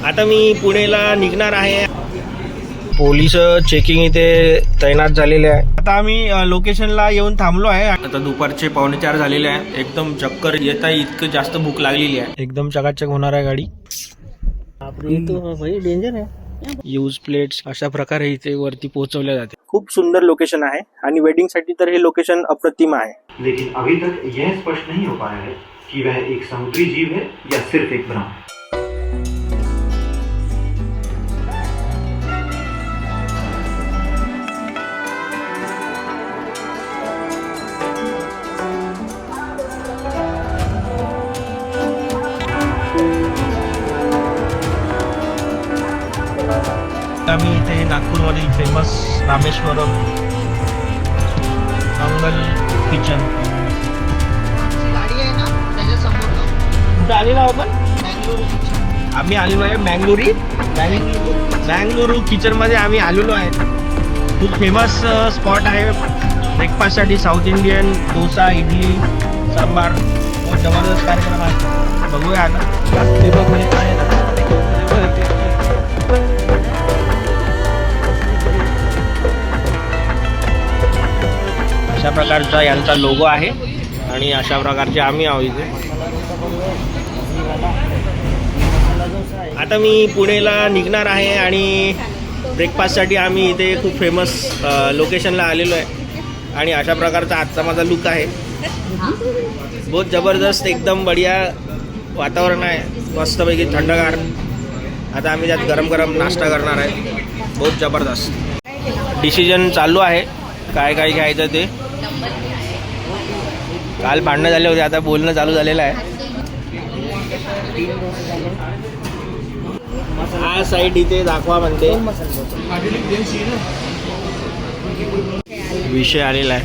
आता मी पुणेला निघणार आहे. पोलीस चेकिंग इथे तैनात झालेले आहे. आता आम्ही लोकेशनला येऊन थांबलो आहे. आता दुपारचे 3:45 झालेले आहे. एकदम चक्कर येत आहे, इतकं जास्त भूक लागलेली आहे. एकदम चकाचक होणार आहे गाडी. भाई डेंजर आहे. यूज प्लेट्स अशा प्रकारे इथे वरती पोहोचवल्या जाते. खूप सुंदर लोकेशन आहे आणि वेडिंग साठी तर हे लोकेशन अप्रतिम आहे. लेकिन अभी तक यह स्पष्ट नहीं हो पाया है कि वह एक समुद्री जीव है या सिर्फ एक भ्रम. आम्ही इथे नागपूरमधील फेमस रामेश्वरम मंगल किचन गाडी आहे ना त्याच्यासमोर कुठं आलेलो आपण. आम्ही आलेलो आहे मँगलोरू किचनमध्ये आम्ही आलेलो आहे. खूप फेमस स्पॉट आहे ब्रेकफास्टसाठी. साऊथ इंडियन डोसा, इडली, सांबार बहुत जबरदस्त कार्यक्रम आहे. बघूया आता. अशा प्रकारचा यांचा लोगो आहे आणि अशा प्रकारचे आम्ही आहोत इथे. आता मी पुणेला निघणार आहे आणि ब्रेकफास्टसाठी आम्ही इथे खूप फेमस लोकेशनला आलेलो आहे आणि अशा प्रकारचा आजचा माझा लुक आहे. बहुत जबरदस्त, एकदम बढिया वातावरण आहे, मस्तपैकी थंडगार. आता आम्ही त्यात गरम गरम नाश्ता करणार आहे. बहुत जबरदस्त. डिसिजन चालू आहे काय काय घ्यायचं ते. काल भांडणं झाले होते, आता बोलणं चालू झालेलं आहे. हा साईड इथे दाखवा म्हणते. विषय आलेला आहे.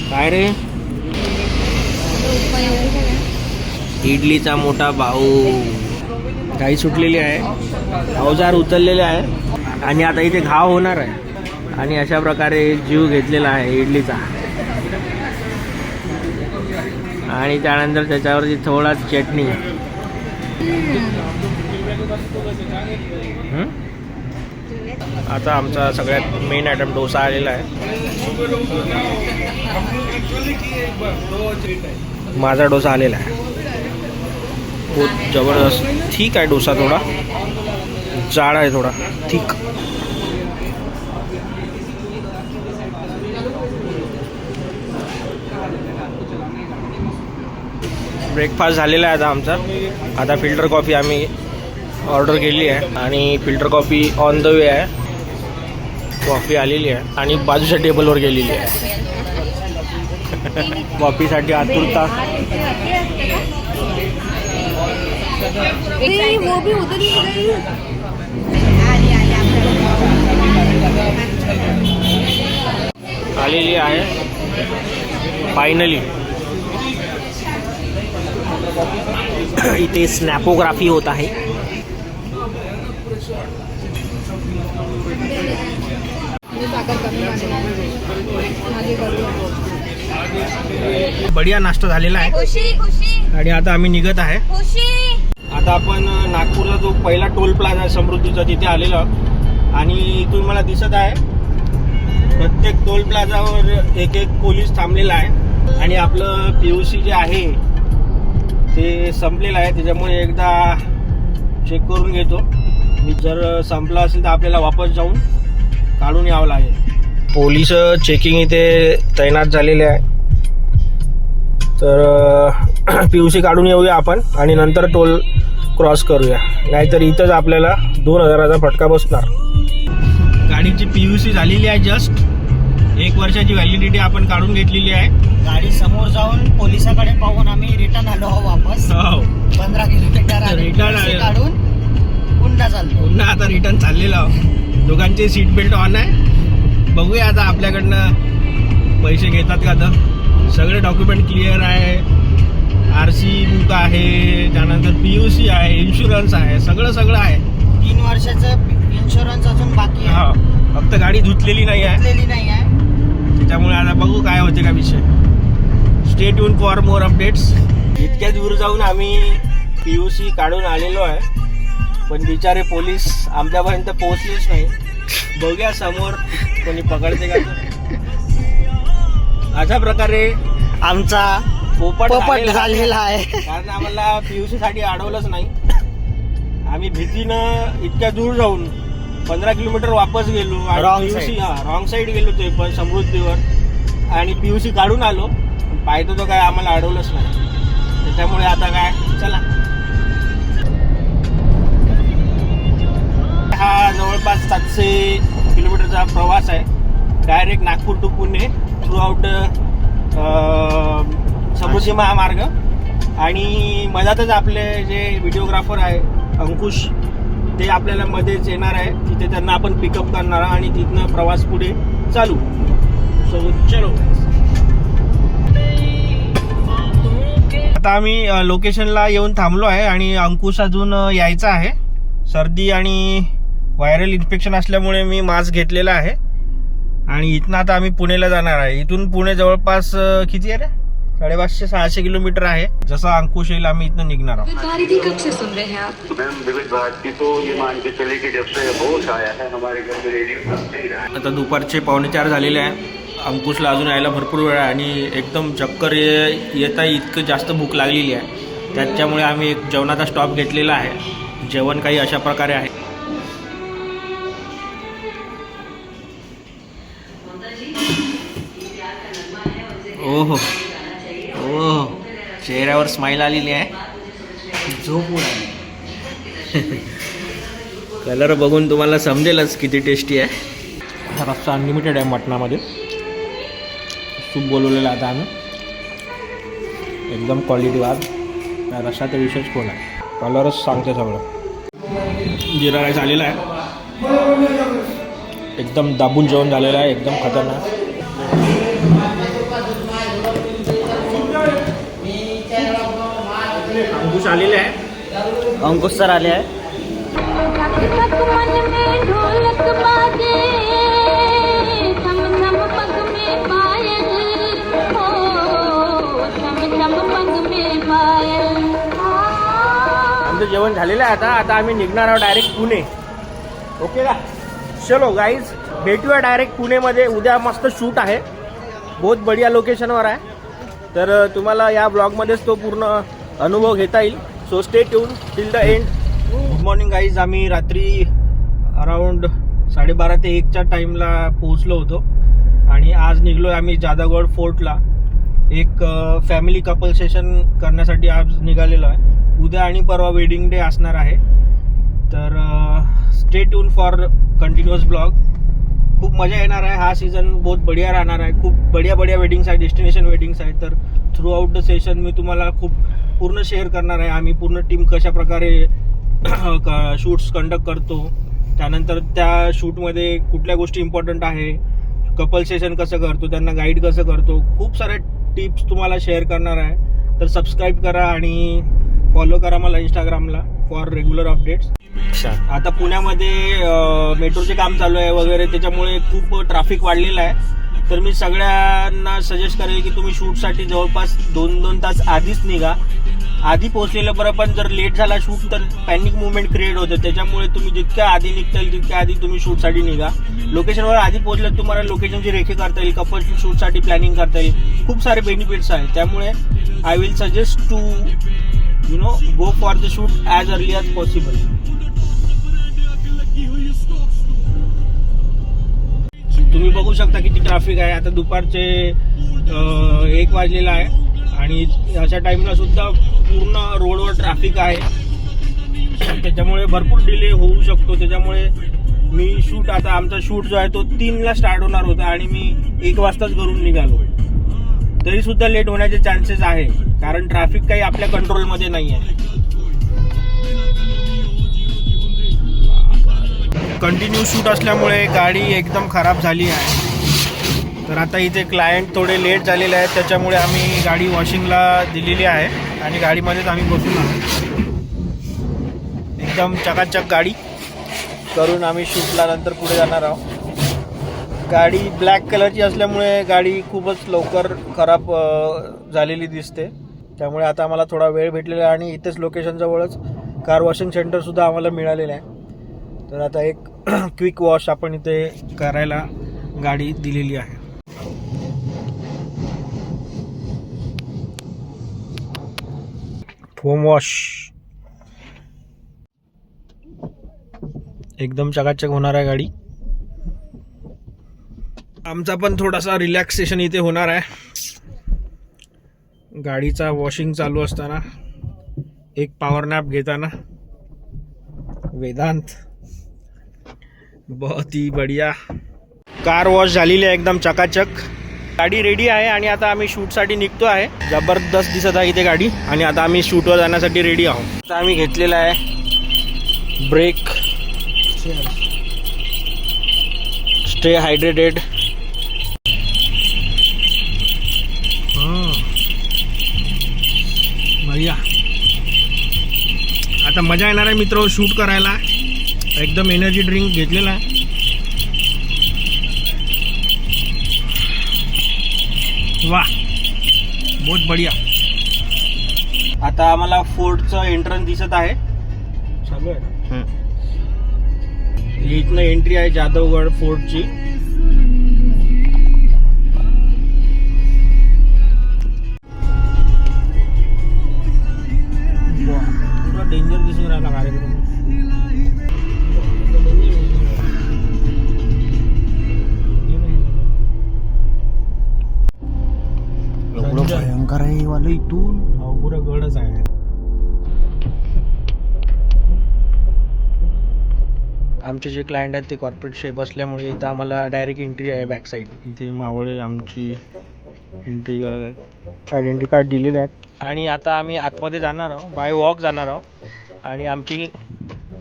काय रे, इडलीचा मोठा भाऊ. काही सुटलेली आहे, अवजार उचललेले आहे आणि आता इथे घाव होणार आहे. आणि अशा प्रकारे जीव घेतलेला आहे इडलीचा. आणि त्यानंतर त्याच्यावरती थोडा चटणी. आता आमचा सगळ्यात मेन आयटम डोसा आलेला आहे. माझा डोसा आलेला आहे. खूप जबरदस्त. ठीक आहे डोसा, थोडा जाड आहे, थोडा ठीक. ब्रेकफास्ट झालेला आहे आता आमचा. आता फिल्टर कॉफी आम्ही ऑर्डर केली आहे आणि filter coffee on the way आहे. कॉफी आलेली आहे आणि बाजूच्या टेबलवर गेलेली आहे. कॉफीसाठी आतुरता. आलेली आहे फायनली. इथे स्नॅपोग्राफी होत आहे. बढिया नाश्ता झालेला आहे आणि आता आम्ही निघत आहे. आता आपण नागपूरला जो पहिला टोल प्लाझा आहे समृद्धीचा, तिथे आलेलो आणि इथून मला दिसत आहे प्रत्येक टोल प्लाझावर एक एक पोलीस थांबलेला आहे आणि आपलं PUC जे आहे ते संपलेलं आहे. त्याच्यामुळे एकदा चेक करून घेतो. जर संपलं असेल तर आपल्याला वापस जाऊन काढून यावं लागेल. पोलीस चेकिंग इथे तैनात झालेले आहे. तर PUC काढून येऊया आपण आणि नंतर टोल क्रॉस करूया, नाहीतर इथंच आपल्याला 2000चा फटका बसणार. गाडीची PUC झालेली आहे. जस्ट 1 वर्षाची व्हॅलिडिटी आपण काढून घेतलेली आहे. गाडी समोर जाऊन पोलिसाकडे पाहून आम्ही रिटर्न आलो वापस. 15 किलोमीटर रिटर्न काढून पुन्हा चाललो. पुन्हा आता रिटर्न चाललेलो आहोत. दोघांचे सीट बेल्ट ऑन आहे. बघूया आता आपल्याकडनं पैसे घेतात का. तर सगळे डॉक्युमेंट क्लिअर आहे. RC बुक आहे, त्यानंतर PUC आहे, इन्शुरन्स आहे, सगळं आहे. 3 वर्षाचं इन्शुरन्स अजून बाकी आहे. फक्त गाडी धुतलेली नाही आहे. त्याच्यामुळे आता बघू काय होते का विषय. Stay tune for more updates. इतक्या दूर जाऊन आम्ही PUC काढून आलेलो आहे, पण बिचारे पोलीस आमच्यापर्यंत पोहोचलेच नाही. बघूया समोर कोणी पकडते का. अशा प्रकारे आमचा पोपट झालेला आहे. कारण आम्हाला PUC साठी अडवलंच नाही. आम्ही भीतीनं इतक्या दूर जाऊन 15 किलोमीटर वापस गेलो आणि रॉंग साईड गेलो ते पण समृद्धीवर आणि PUC काढून आलो. पाहतो तो काय आम्हाला अडवलंच नाही. त्याच्यामुळे आता काय चला, हा जवळपास 700 किलोमीटरचा प्रवास आहे. Direct Nagpur to Pune throughout Samruddhi Mahamarg. आणि मधातच आपले जे व्हिडिओग्राफर आहे अंकुश, ते आपल्याला मध्येच येणार आहे. तिथे त्यांना आपण पिकअप करणार आणि तिथनं प्रवास पुढे चालू. सो चलो. आता आम्ही लोकेशनला येऊन थांबलो आहे आणि अंकुश अजून यायचा आहे. सर्दी आणि व्हायरल इन्फेक्शन असल्यामुळे मी मास्क घेतलेला आहे. आणि इथनं आता आम्ही पुणेला जाणार आहे. इथून पुणे जवळपास किती आहे रे, 550-600 किलोमीटर आहे. जसा अंकुश येईल आम्ही इथनं निघणार आहोत. आता दुपारचे 3:45 झालेले आहे. अंकुशला अजून यायला भरपूर वेळ आहे आणि एकदम चक्कर येता इतकं जास्त भूक लागलेली आहे. त्याच्यामुळे आम्ही एक जेवणाचा स्टॉप घेतलेला आहे. जेवण काही अशा प्रकारे आहे. ओहो ओह, चेहऱ्यावर स्माईल आलेली आहे. झोप उडाली. कलर बघून तुम्हाला समजेलच किती टेस्टी आहे. हा रस्सा अनलिमिटेड आहे मटणामध्ये. सूप बोलवलेला आता आम्ही एकदम क्वालिटी वाद. रस्सा तर विशेष कोण आहे, कलरच सांगते सगळं. जिरा राईस आलेला आहे. एकदम दाबून जेवण झालेलं आहे, एकदम खतरनाक. अंकुश आलेले आहे. अंकुश सर आले आहे. आमचं जेवण झालेलं आहे. आता आम्ही निघणार आहोत डायरेक्ट पुणे. ओके का. चलो गाईज, भेटूया डायरेक्ट पुणेमध्ये. उद्या मस्त शूट आहे, बहुत बढिया लोकेशनवर आहे. तर तुम्हाला या ब्लॉगमध्येच तो पूर्ण अनुभव घेता येईल. So stay tune till the end. Good morning guys. आम्ही रात्री अराउंड 12:30 ते 1च्या टाईमला पोहोचलो होतो आणि आज निघलो आहे आम्ही जादागड फोर्टला. एक फॅमिली कपल सेशन करण्यासाठी आज निघालेलो आहे. उद्या आणि परवा वेडिंग डे असणार आहे. तर stay tune for continuous blog. खूप मजा येणार आहे. हा सीझन बहुत बढिया राहणार आहे. खूप बढिया वेडिंग्स आहेत, डेस्टिनेशन वेडिंग्स आहेत. तर थ्रू आउट द सेशन मी तुम्हाला खूप पूर्ण शेअर करणार आहे. आम्ही पूर्ण टीम कशा प्रकारे शूट्स कंडक्ट करतो, त्यानंतर त्या शूटमध्ये कुठल्या गोष्टी इम्पॉर्टंट आहे, कपल सेशन कसं करतो, त्यांना गाईड कसं करतो, खूप साऱ्या टिप्स तुम्हाला शेअर करणार आहे. तर सबस्क्राईब करा आणि फॉलो करा मला इंस्टाग्रामला फॉर रेग्युलर अपडेट्स. आता पुण्यामध्ये मेट्रोचे काम चालू आहे वगैरे, त्याच्यामुळे खूप ट्रॅफिक वाढलेलं आहे. तर मी सगळ्यांना सजेस्ट करेल की तुम्ही शूटसाठी जवळपास 2-2 तास आधीच निघा. आधी पोहोचलेलं बरं, पण जर लेट झाला शूट तर पॅनिक मुवमेंट क्रिएट होतं. त्याच्यामुळे तुम्ही जितक्या आधी निघता येईल तितक्या आधी तुम्ही शूटसाठी निघा. लोकेशनवर आधी पोहोचलं तुम्हाला लोकेशनची रेखी करता येईल, कपल शूटसाठी प्लॅनिंग करता येईल. खूप सारे बेनिफिट्स आहेत. त्यामुळे I will suggest to go for the shoot as early as possible. तुम्ही बघू शकता किती ट्रॅफिक आहे. आता दुपारचे 1 वाजलेला आहे आणि अशा टाईमला सुद्धा पूर्ण रोडवर ट्रॅफिक आहे. त्याच्यामुळे भरपूर डिले होऊ शकतो. त्याच्यामुळे मी आता आमचा शूट जो आहे तो 3ला स्टार्ट होणार होता आणि मी 1 वाजताच घरून निघालो. तरी सुद्धा लेट होण्याचे चान्सेस आहे, कारण ट्रॅफिक काही आपल्या कंट्रोलमध्ये नाही आहे. कंटिन्यू शूट असल्यामुळे गाडी एकदम खराब झाली आहे. तर आता इथे क्लायंट थोडे लेट झालेले आहेत, त्याच्यामुळे आम्ही गाडी वॉशिंगला दिलेली आहे आणि गाडीमध्येच आम्ही बसून आहोत. एकदम चकाचक गाडी करून आम्ही शूटला नंतर पुढे जाणार आहोत. गाडी ब्लॅक कलरची असल्यामुळे गाडी खूपच लवकर खराब झालेली दिसते. त्यामुळे आता आम्हाला थोडा वेळ भेटलेला आहे आणि इथेच लोकेशन जवळच कार वॉशिंग सेंटर सुद्धा आम्हाला मिळालेलं आहे. तर आता एक क्विक वॉश आपण इथे करायला गाडी दिलेली आहे. फोम वॉश एकदम चकाचक होणार आहे गाडी. आमचा पण थोडासा रिलॅक्सेशन इथे होणार आहे. गाडीचा वॉशिंग चालू असताना एक पॉवर नॅप घेताना. वेदांत बहुत ही बढिया. कार वॉश झालेली आहे एकदम चकाचक. गाडी रेडी आहे आणि आता आम्ही शूटसाठी निघतो आहे. जबरदस्त दिसत आहे इथे गाडी आणि आता आम्ही शूटवर जाण्यासाठी रेडी आहोत. आता आम्ही घेतलेला आहे ब्रेक. Stay hydrated. बढिया. आता मजा येणार आहे मित्र शूट करायला. एकदम एनर्जी ड्रिंक घेतलेला आहे. वाह बहुत बढ़िया. आता आम्हाला फोर्टचं एंट्रन्स दिसत आहे. इथनं एंट्री आहे जाधवगड फोर्टची. थोडा डेंजर दिसून राहिला कार्यक्रम. भयंकर आहे वाला इथून. पुरा गडच आहे. आमचे जे क्लायंट आहेत ते कॉर्पोरेट शेप असल्यामुळे इथं आम्हाला डायरेक्ट एंट्री आहे बॅक साईड. इथे मावळे आमची एंट्री आयडेंटिटी कार्ड दिलेले आहेत आणि आता आम्ही आतमध्ये जाणार आहोत. बाय वॉक जाणार आहोत आणि आमची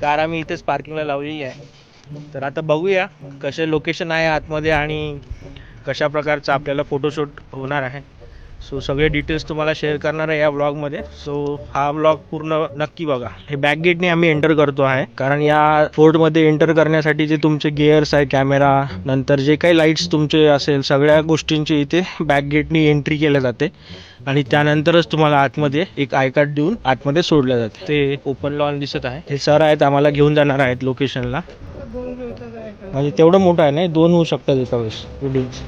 कार आम्ही इथेच पार्किंगला लावलेली आहे. तर आता बघूया कसे लोकेशन आहे आतमध्ये आणि कशा प्रकारचं आपल्याला फोटोशूट होणार आहे. सो सगळे डिटेल्स तुम्हाला शेअर करणार आहे या ब्लॉगमध्ये. सो हा ब्लॉग पूर्ण नक्की बघा. हे बॅक गेटने आम्ही एंटर करतो आहे कारण या फोर्टमध्ये एंटर करण्यासाठी जे तुमचे गिअर्स आहे, कॅमेरा, नंतर जे काही लाईट्स तुमचे असेल सगळ्या गोष्टींची इथे बॅक गेटने एंट्री केल्या जाते आणि त्यानंतरच तुम्हाला आतमध्ये एक आय कार्ड देऊन आतमध्ये सोडलं जाते. ते ओपन लॉन दिसत आहे. हे सर आहेत आम्हाला घेऊन जाणार आहेत लोकेशनला. म्हणजे तेवढं मोठं आहे ना, 2 होऊ शकतात एका वेळेस बिल्डिंग्स.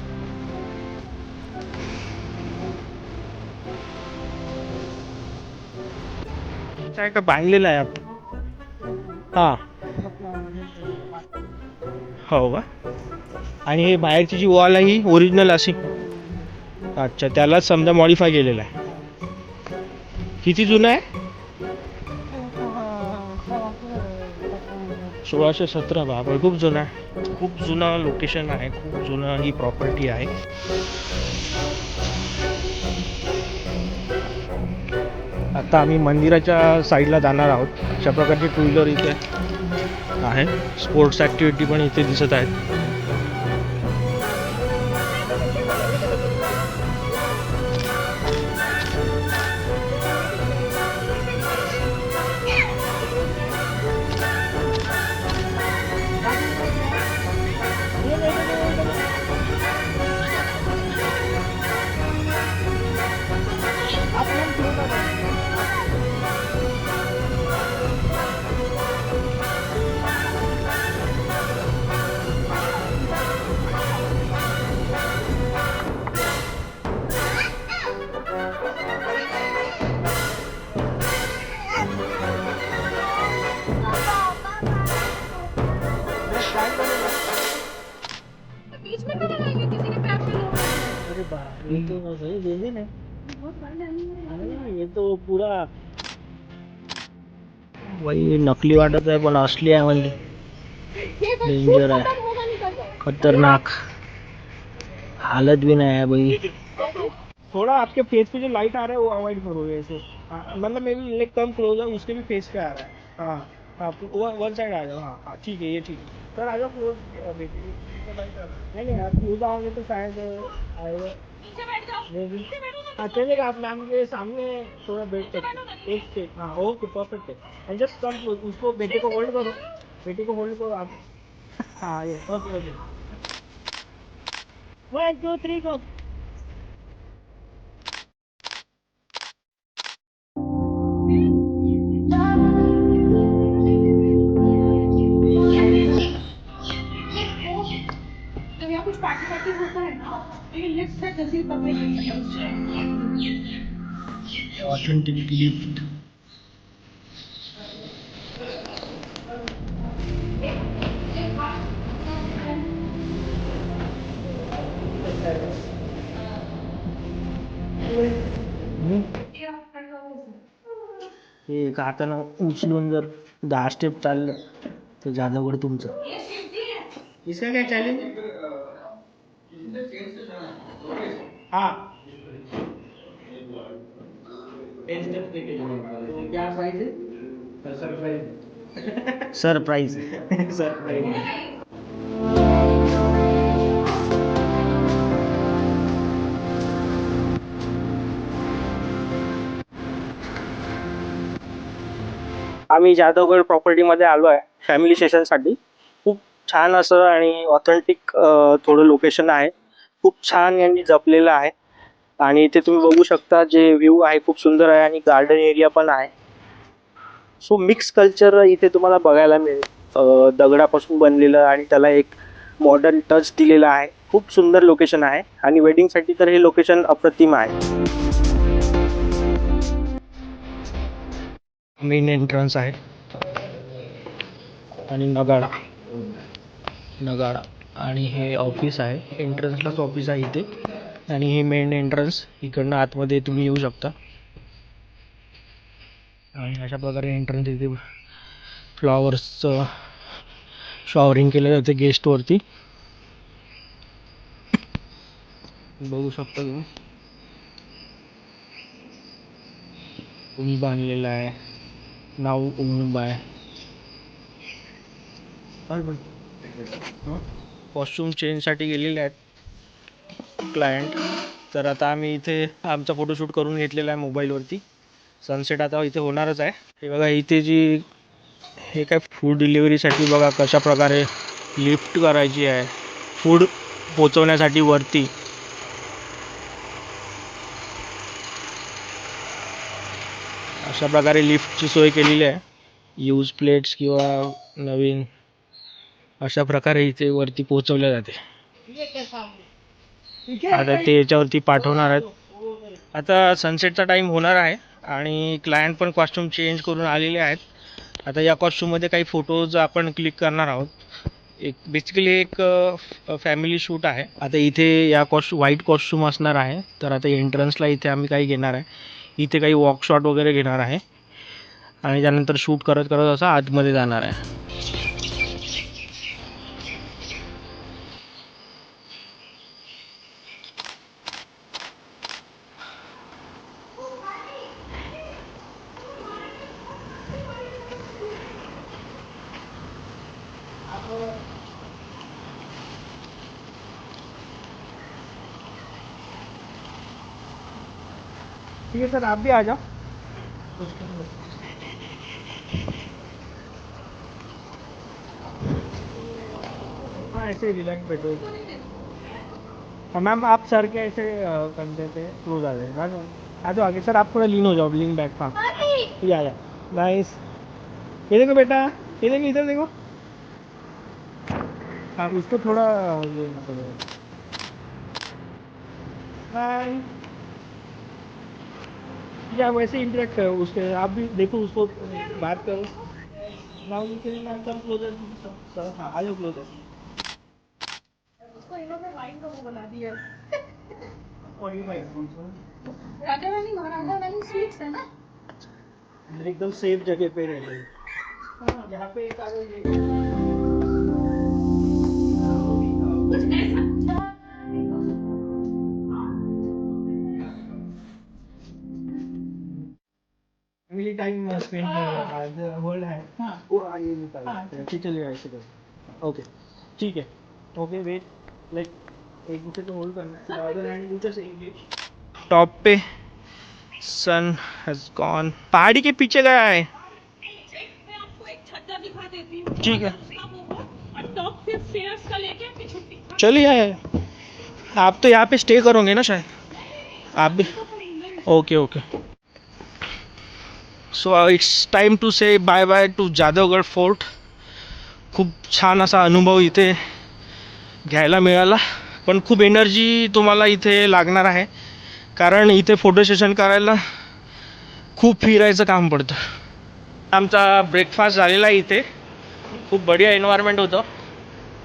काय का बांधलेलं आहे आपण. हां हो का. आणि हे बाहेरची जी वॉल आहे ही ओरिजिनल अशी. अच्छा त्यालाच समजा मॉडिफाय केलेलं आहे. किती जुनं आहे. 1617. बाबा खूप जुनं आहे. खूप जुनं लोकेशन आहे. खूप जुनं ही प्रॉपर्टी आहे. आता आम्ही मंदिराच्या साईडला जाणार आहोत. अशा प्रकारची टू व्हीलर इथे आहे. स्पोर्ट्स ॲक्टिव्हिटी पण इथे दिसत आहेत. ये तो सही दे नहीं. ये तो पूरा वही नकली वाटत है पण असली आहे. म्हणजे डेंजर आहे. खतरनाक. हालत भी नहीं है भाई. थोड़ा आपके फेस पे जो लाइट आ रहा है वो अवॉइड करो ऐसे. मतलब may be leg come close है उसके भी फेस पे आ रहा है. हाँ हाँ वन साइड आ जाओ. हाँ ठीक है ये ठीक है. सर आ जाओ क्लोज. नहीं आप क्लोज आओगे तो शायद आएगा. हाँ चलेगा. आप मैम के सामने थोड़ा बैठ सकते. एक स्टेप. हाँ ओके परफेक्ट है. एंड जस्ट कम उसको बेटे को होल्ड करो. बेटे को होल्ड करो आप. हाँ ये ओके ओके. 1 2 3 गो. तो यहाँ कुछ पार्टी वार्टी होता है ना, ये लिफ्ट से जैसे ही पता ऑथेंटिक लिफ्ट. हे एका हातानं उचलून जर 10 स्टेप चाललं तर जादवगड तुमचं. इसका क्या चॅलेंज? हाँ, 10 स्टेप लेके तो क्या प्राइस है? सरप्राइज. सरप्राइज. आम्ही जाधवगड प्रॉपर्टीमध्ये आलो आहे फॅमिली सेशनसाठी. खूप छान असं आणि ऑथेंटिक थोडं लोकेशन आहे. खूप छान यांनी जपलेलं आहे आणि इथे तुम्ही बघू शकता जे व्ह्यू आहे खूप सुंदर आहे आणि गार्डन एरिया पण आहे. सो मिक्स कल्चर इथे तुम्हाला बघायला मिळेल. दगडापासून बनलेलं आणि त्याला एक मॉडर्न टच दिलेला आहे. खूप सुंदर लोकेशन आहे आणि वेडिंगसाठी तर हे लोकेशन अप्रतिम आहे. मेन एंट्रन्स आहे आणि नगाडा आणि हे ऑफिस आहे. एंट्रन्सलाच ऑफिस आहे इथे आणि हे मेन एंट्रन्स. इकडनं आतमध्ये तुम्ही येऊ शकता आणि अशा प्रकारे एंट्रन्स. इथे फ्लॉवर्सचं शॉवरिंग केलं जाते गेस्टवरती. बघू शकता तुम्ही बांधलेलं आहे. नाव मुंबई. कॉस्ट्युम चेंजसाठी गेलेले आहेत क्लायंट. तर आता आम्ही इथे आमचा फोटोशूट करून घेतलेला आहे मोबाईलवरती. सनसेट आता इथे होणारच आहे. हे बघा इथे जी हे काय फूड डिलिव्हरीसाठी बघा कशा प्रकारे लिफ्ट करायची आहे फूड पोचवण्यासाठी वरती. अशा प्रकारे लिफ्टची सोय केलेली आहे. यूज प्लेट्स किंवा नवीन अशा प्रकारे इथे वरती पोहोचवल्या जाते. आता ते याच्यावरती पाठवणार आहेत. आता सनसेटचा टाईम होणार आहे आणि क्लायंट पण कॉस्ट्यूम चेंज करून आलेले आहेत. आता या कॉस्ट्यूममध्ये काही फोटोज आपण क्लिक करणार आहोत. एक बेसिकली एक फॅमिली शूट आहे. आता इथे या व्हाईट कॉस्ट्यूम असणार आहे. तर आता एंट्रन्सला इथे आम्ही काही घेणार आहे. इथे काही वॉक शॉट वगैरे घेणार आहे आणि त्यानंतर शूट करत करत असं आतमध्ये जाणार आहे. ठीक है सर, आप भी आ जाओ. हाँ ऐसे रिलैक्स बैठो. मैम आप सर के ऐसे कंधे पे क्लोज आ जाए. आ जाओ आगे. सर आप थोड़ा लीन हो जाओ. Lean back. हाँ ये आ जाओ. नाइस. ये देखो बेटा, ये देखो इधर देखो. हाँ उसको थोड़ा ये बाय. या वैसे इंटरेक्ट करो उसके. आप भी देखो उसको बात करो. Now you can come closer. Sir हाँ आ जाओ क्लोजर. उसको इन्होंने वाइन का वो बना दिया. और ये वाइन राजा रानी स्वीट्स है ना. एकदम सेफ जगह पे रह रहे हैं. यहाँ पे एक फैमिली टाइम स्पेंड होल्ड है. वो आगे निकाल. चलिए ऐसे करो. ओके ठीक है. Okay weight. लाइक एक दूसरे को होल्ड करना. टॉप पे सन हैज गॉन. पहाड़ी के पीछे गया है. ठीक है चलिए. आप तो यहाँ पे स्टे करोगे ना शायद. आप भी. Okay okay. So it's time to say bye bye to Jadhavgad fort. खूप छान असा अनुभव इथे घ्यायला मिळाला, पण खूप एनर्जी तुम्हाला इथे लागणार आहे, कारण इथे फोटो सेशन करायला खूप फिरायचं काम पडतं. आमचा ब्रेकफास्ट झालेला आहे इथे. खूप बढिया एन्व्हायरमेंट होतं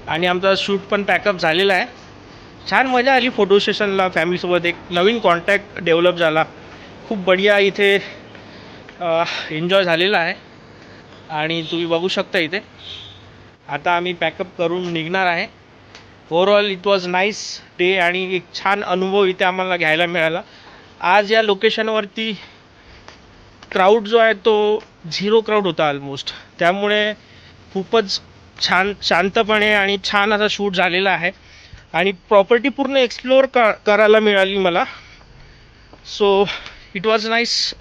आणि आमचा शूट पण पॅकअप झालेला आहे. छान मजा आली फोटो सेशनला. फॅमिलीसोबत एक नवीन कॉन्टॅक्ट डेव्हलप झाला. खूप बढिया इथे एन्जॉय झालेला आहे आणि तुम्ही बघू शकता इथे. आता आम्ही पॅकअप करून निघणार आहे. Overall it was nice day आणि एक छान अनुभव इथे आम्हाला घ्यायला मिळाला. आज या लोकेशनवरती क्राऊड जो आहे तो 0 क्राऊड होता ऑलमोस्ट, त्यामुळे खूपच छान शांतपणे आणि छान असा शूट झालेला आहे आणि प्रॉपर्टी पूर्ण एक्सप्लोअर करायला मिळाली मला. So it was nice